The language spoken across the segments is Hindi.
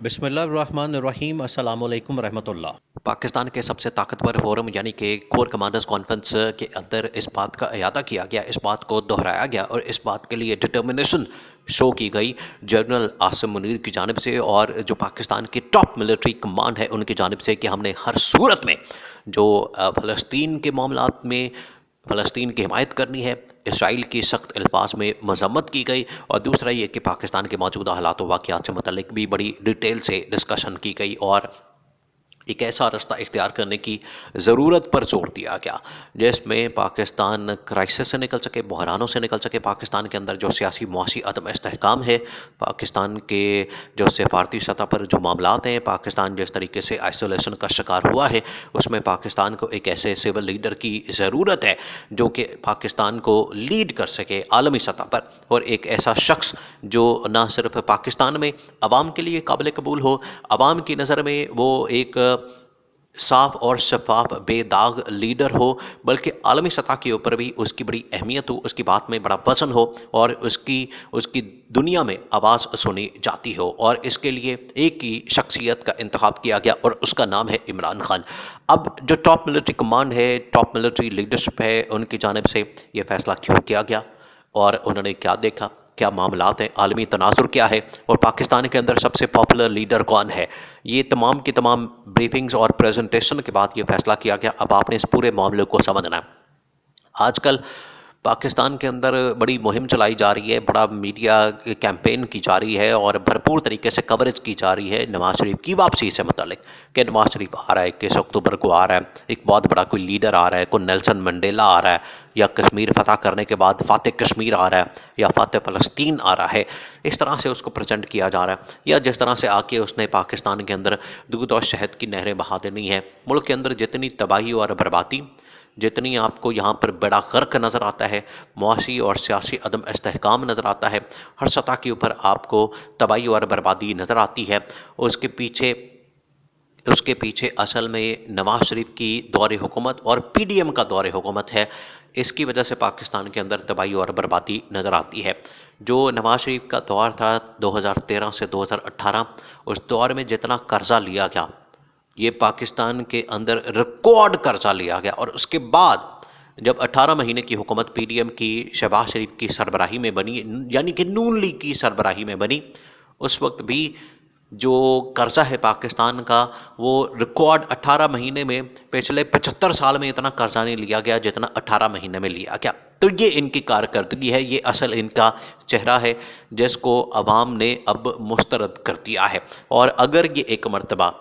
बिस्मिल्लाहिर्रहमानिर्रहीम अस्सलामुअलैकुम रहमतुल्लाह। पाकिस्तान के सबसे ताकतवर फोरम यानी कि कोर कमांडर्स कॉन्फ्रेंस के अंदर इस बात का अयादा किया गया, इस बात को दोहराया गया और इस बात के लिए डिटर्मिनेशन शो की गई जनरल आसिम मुनीर की जानिब से और जो पाकिस्तान की टॉप मिलिट्री कमांड है उनकी जानिब से कि हमने हर सूरत में जो फ़लस्तीन के मामलात में फ़लस्तीन की हिमायत करनी है। इसराइल की सख्त अल्फाज में मजम्मत की गई और दूसरा ये कि पाकिस्तान के मौजूदा हालात व वाक़यात से मुतल्लिक भी बड़ी डिटेल से डिस्कशन की गई और एक ऐसा रास्ता इख्तियार करने की ज़रूरत पर जोर दिया गया जिसमें पाकिस्तान क्राइसिस से निकल सके, बहरानों से निकल सके। पाकिस्तान के अंदर जो सियासी मुआशी अदम इस्तेहकाम है, पाकिस्तान के जो सफारती सतह पर जो मामलात हैं, पाकिस्तान जिस तरीके से आइसोलेशन का शिकार हुआ है, उसमें पाकिस्तान को एक ऐसे सिविल लीडर की ज़रूरत है जो कि पाकिस्तान को लीड कर सके आलमी सतह पर, और एक ऐसा शख्स जो ना सिर्फ पाकिस्तान में अवाम के लिए काबिल कबूल हो, अवाम की नज़र में वो एक साफ और शफाफ बेदाग लीडर हो, बल्कि आलमी सतह के ऊपर भी उसकी बड़ी अहमियत हो, उसकी बात में बड़ा वज़न हो और उसकी उसकी दुनिया में आवाज़ सुनी जाती हो। और इसके लिए एक ही शख्सियत का इंतखाब किया गया और उसका नाम है इमरान खान। अब जो टॉप मिलिट्री कमांड है, टॉप मिलिट्री लीडरशिप है, उनकी जानिब से ये फैसला क्यों किया गया और उन्होंने क्या देखा, क्या मामलात हैं, आलमी तनाजुर क्या है और पाकिस्तान के अंदर सबसे पॉपुलर लीडर कौन है, ये तमाम की तमाम ब्रीफिंग्स और प्रेजेंटेशन के बाद ये फैसला किया गया। अब आपने इस पूरे मामले को समझना है। आजकल पाकिस्तान के अंदर बड़ी मुहिम चलाई जा रही है, बड़ा मीडिया कैंपेन की जा रही है और भरपूर तरीके से कवरेज की जा रही है नवाज शरीफ की वापसी से मुतल्लिक कि नवाज शरीफ आ रहा है, किस अक्टूबर को आ रहा है, एक बहुत बड़ा कोई लीडर आ रहा है, कोई नेल्सन मंडेला आ रहा है, या कश्मीर फतह करने के बाद फ़ातेह कश्मीर आ रहा है, या फ़ातेह फ़लस्तीन आ रहा है। इस तरह से उसको प्रेजेंट किया जा रहा है, या जिस तरह से आके उसने पाकिस्तान के अंदर दूध और शहद की नहरें बहा देनी है। मुल्क के अंदर जितनी तबाही और बर्बादी, जितनी आपको यहाँ पर बड़ा गर्क नज़र आता है, मुआशी और सियासी अदम इस्तेहकाम नज़र आता है, हर सतह के ऊपर आपको तबाही और बर्बादी नज़र आती है, उसके पीछे असल में नवाज शरीफ की दौर हुकूमत और पीडीएम का दौर हुकूमत है। इसकी वजह से पाकिस्तान के अंदर तबाही और बर्बादी नज़र आती है। जो नवाज शरीफ का दौर था 2013 से 2018, उस दौर में जितना कर्जा लिया गया, ये पाकिस्तान के अंदर रिकॉर्ड कर्जा लिया गया। और उसके बाद जब 18 महीने की हुकूमत पीडीएम की शहबाज शरीफ की सरबराही में बनी, यानी कि नून लीग की सरबराही में बनी, उस वक्त भी जो कर्जा है पाकिस्तान का, वो रिकॉर्ड 18 महीने में, पिछले 75 साल में इतना कर्जा नहीं लिया गया जितना 18 महीने में लिया गया। तो ये इनकी कारकर्दगी है, ये असल इनका चेहरा है जिसको अवाम ने अब मुस्तरद कर दिया है। और अगर ये एक मरतबा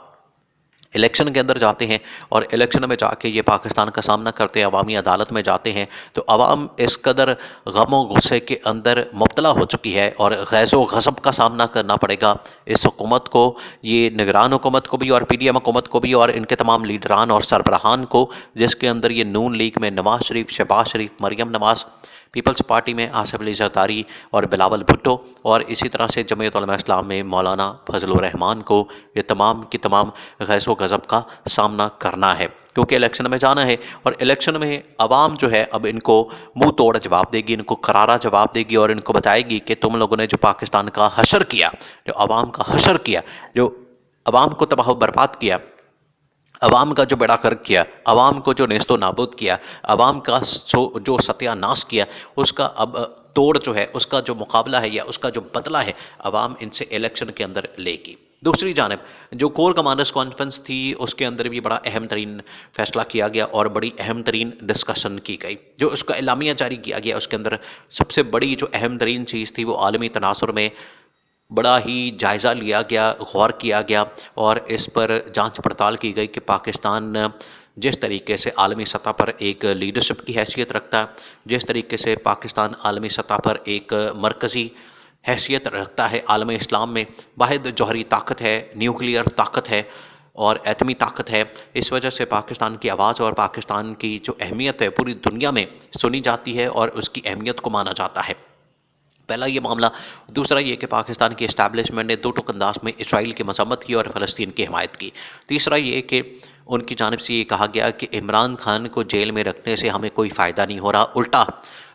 इलेक्शन के अंदर जाते हैं और इलेक्शन में जाके ये पाकिस्तान का सामना करते हैं, अवामी अदालत में जाते हैं, तो अवाम इस कदर गम व गुस्से के अंदर मुब्तला हो चुकी है और गैज़ व गज़ब का सामना करना पड़ेगा इस हुकूमत को, ये निगरान हुकूमत को भी और पीडीएम हुकूमत को भी और इनके तमाम लीडरान और सरबराहान को, जिसके अंदर ये नून लीग में नवाज शरीफ, शहबाज शरीफ, मरियम नवाज, पीपल्स पार्टी में आसिफ अली जरदारी और बिलावल भुट्टो, और इसी तरह से जमीयत उलमा इस्लाम में मौलाना फजलुर रहमान को ये तमाम की तमाम गैज़ व गज़ब का सामना करना है, क्योंकि इलेक्शन में जाना है। और इलेक्शन में आवाम जो है अब इनको मुंह तोड़ जवाब देगी, इनको करारा जवाब देगी और इनको बताएगी कि तुम लोगों ने जो पाकिस्तान का हशर किया, जो आवाम का हशर किया, जो आवाम को तबाह बर्बाद किया, अवाम का जो बेड़ा गर्क किया, अवाम को जो नेस्तो नाबूद किया, अवाम का जो सत्यानाश किया, उसका अब तोड़ जो है, उसका जो मुकाबला है या उसका जो बदला है, अवाम इनसे इलेक्शन के अंदर लेगी। दूसरी जानब जो कोर कमांडर्स कॉन्फ्रेंस थी, उसके अंदर भी बड़ा अहम तरीन फैसला किया गया और बड़ी अहम तरीन डिस्कशन की गई। जो उसका एलामिया जारी किया गया, उसके अंदर सबसे बड़ी जो अहम तरीन चीज़ थी वो आलमी तनासुर में बड़ा ही जायज़ा लिया गया, गौर किया गया और इस पर जांच पड़ताल की गई कि पाकिस्तान जिस तरीके से आलमी सतह पर एक लीडरशिप की हैसियत रखता है, जिस तरीके से पाकिस्तान आलमी सतह पर एक मरकज़ी हैसियत रखता है आलम इस्लाम में, वाहिद जौहरी ताकत है, न्यूक्लियर ताकत है और एटमी ताकत है। इस वजह से पाकिस्तान की आवाज़ और पाकिस्तान की जो अहमियत है पूरी दुनिया में सुनी जाती है और उसकी अहमियत को माना जाता है। पहला ये मामला। दूसरा ये कि पाकिस्तान की इस्टेब्लिशमेंट ने दो टुक अंदाज में इसराइल की मजम्मत की और फ़लस्तीन की हिमायत की। तीसरा ये कि उनकी जानिब से ये कहा गया कि इमरान खान को जेल में रखने से हमें कोई फ़ायदा नहीं हो रहा, उल्टा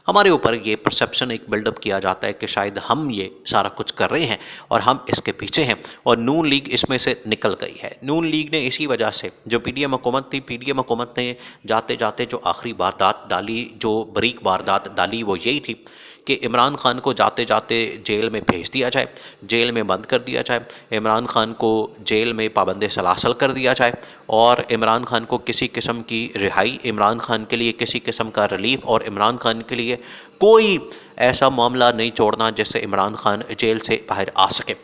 हमारे ऊपर ये परसेप्शन एक बिल्डअप किया जाता है कि शायद हम ये सारा कुछ कर रहे हैं और हम इसके पीछे हैं, और नून लीग इसमें से निकल गई है। नून लीग ने इसी वजह से, जो पीडीएम हुकूमत थी, पीडीएम हुकूमत ने जाते जाते जो आखिरी वारदात डाली, जो बरीक वारदात डाली, वो यही थी कि इमरान खान को जाते जाते जेल में भेज दिया जाए, जेल में बंद कर दिया जाए, इमरान खान को जेल में पाबंद सलासल कर दिया जाए, और इमरान खान को किसी किस्म की रिहाई, इमरान खान के लिए किसी किस्म का रिलीफ, और इमरान खान के लिए कोई ऐसा मामला नहीं छोड़ना जिससे इमरान खान जेल से बाहर आ सके।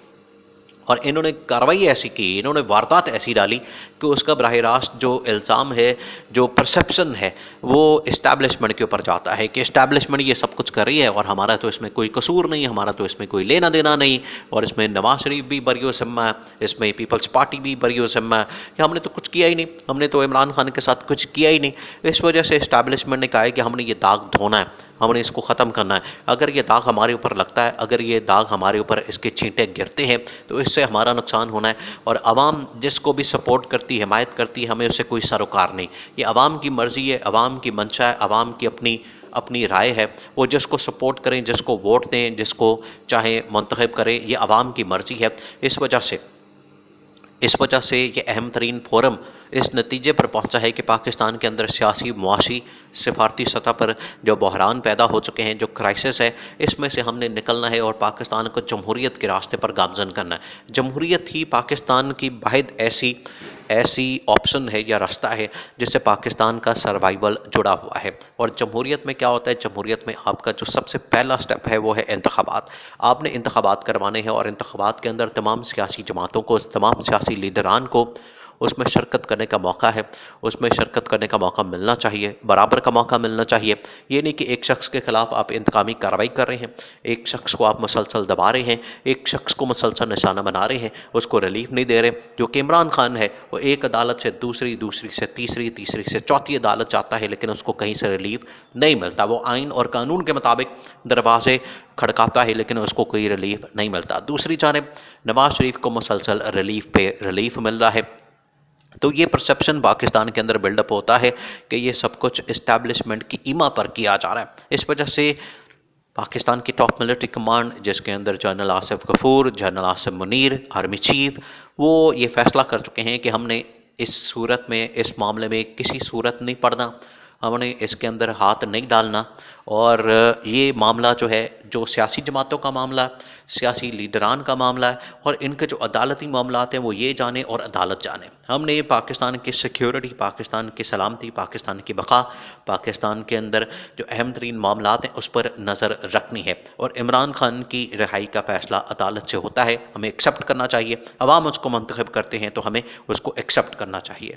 और इन्होंने कार्रवाई ऐसी की, इन्होंने वारदात ऐसी डाली कि उसका बराह रास्त जो इल्ज़ाम है, जो परसेप्शन है, वो इस्टेब्लिशमेंट के ऊपर जाता है कि इस्टेब्लिशमेंट ये सब कुछ कर रही है और हमारा तो इसमें कोई कसूर नहीं, हमारा तो इसमें कोई लेना देना नहीं, और इसमें नवाज शरीफ भी बरी ज़िम्मा है, इसमें पीपल्स पार्टी भी बरी ज़िम्मा है, कि हमने तो कुछ किया ही नहीं, हमने तो इमरान खान के साथ कुछ किया ही नहीं। इस वजह से इस्टेब्लिशमेंट ने कहा है कि हमने ये दाग धोना है, हमने इसको ख़त्म करना है। अगर ये दाग हमारे ऊपर लगता है, अगर ये दाग हमारे ऊपर इसके छींटे गिरते हैं, तो इससे हमारा नुकसान होना है। और आवाम जिसको भी सपोर्ट करती, हिमायत करती है, हमें उससे कोई सरोकार नहीं। ये आवाम की मर्ज़ी है, आवाम की मंशा है, आवाम की अपनी अपनी राय है। वो जिसको सपोर्ट करें, जिसको वोट दें, जिसको चाहे मुंतखब करें, ये आवाम की मर्ज़ी है। इस वजह से ये अहम तरीन फोरम इस नतीजे पर पहुंचा है कि पाकिस्तान के अंदर सियासी, मुआशी, सिफारती सतह पर जो बहरान पैदा हो चुके हैं, जो क्राइसिस है, इसमें से हमने निकलना है और पाकिस्तान को जमहूरियत के रास्ते पर गामजन करना है। जमहूरियत ही पाकिस्तान की वाहिद ऐसी ऐसी ऑप्शन है या रास्ता है जिससे पाकिस्तान का सर्वाइवल जुड़ा हुआ है। और जमहूरियत में क्या होता है? जमहूरियत में आपका जो सबसे पहला स्टेप है वो है इंतखाबात। आपने इंतखाबात करवाने हैं और इंतखाबात के अंदर तमाम सियासी जमातों को, तमाम सियासी लीडरान को उसमें शिरकत करने का मौका है, उसमें शिरकत करने का मौका मिलना चाहिए, बराबर का मौका मिलना चाहिए। ये नहीं कि एक शख्स के खिलाफ आप इंतकामी कार्रवाई कर रहे हैं, एक शख्स को आप मुसलसल दबा रहे हैं, एक शख्स को मुसलसल निशाना बना रहे हैं, उसको रिलीफ नहीं दे रहे। जो कि इमरान खान है, वो एक अदालत से दूसरी, दूसरी से तीसरी, तीसरी से चौथी अदालत जाता है, लेकिन उसको कहीं से रिलीफ नहीं मिलता। वो आइन और कानून के मुताबिक दरवाजे खड़काता है, लेकिन उसको कोई रिलीफ नहीं मिलता। दूसरी जानिब नवाज शरीफ को मुसलसल रिलीफ पे रिलीफ मिल रहा है। तो ये परसेप्शन पाकिस्तान के अंदर बिल्डअप होता है कि ये सब कुछ इस्टेब्लिशमेंट की ईमा पर किया जा रहा है। इस वजह से पाकिस्तान की टॉप मिलिट्री कमांड, जिसके अंदर general Asif Ghafoor, general Asim Munir, army chief, वो ये फैसला कर चुके हैं कि हमने इस सूरत में, इस मामले में किसी सूरत नहीं पड़ना, हमने इसके अंदर हाथ नहीं डालना। और ये मामला जो है, जो सियासी जमातों का मामला, सियासी लीडरान का मामला है, और इनके जो अदालती मामलात हैं वो ये जाने और अदालत जाने। हमने पाकिस्तान की सिक्योरिटी, पाकिस्तान की सलामती, पाकिस्तान की बका, पाकिस्तान के अंदर जो अहम तरीन मामलात हैं उस पर नज़र रखनी है। और इमरान खान की रिहाई का फ़ैसला अदालत से होता है, हमें एक्सेप्ट करना चाहिए। अवाम उसको मुंतखब करते हैं तो हमें उसको एक्सेप्ट करना चाहिए।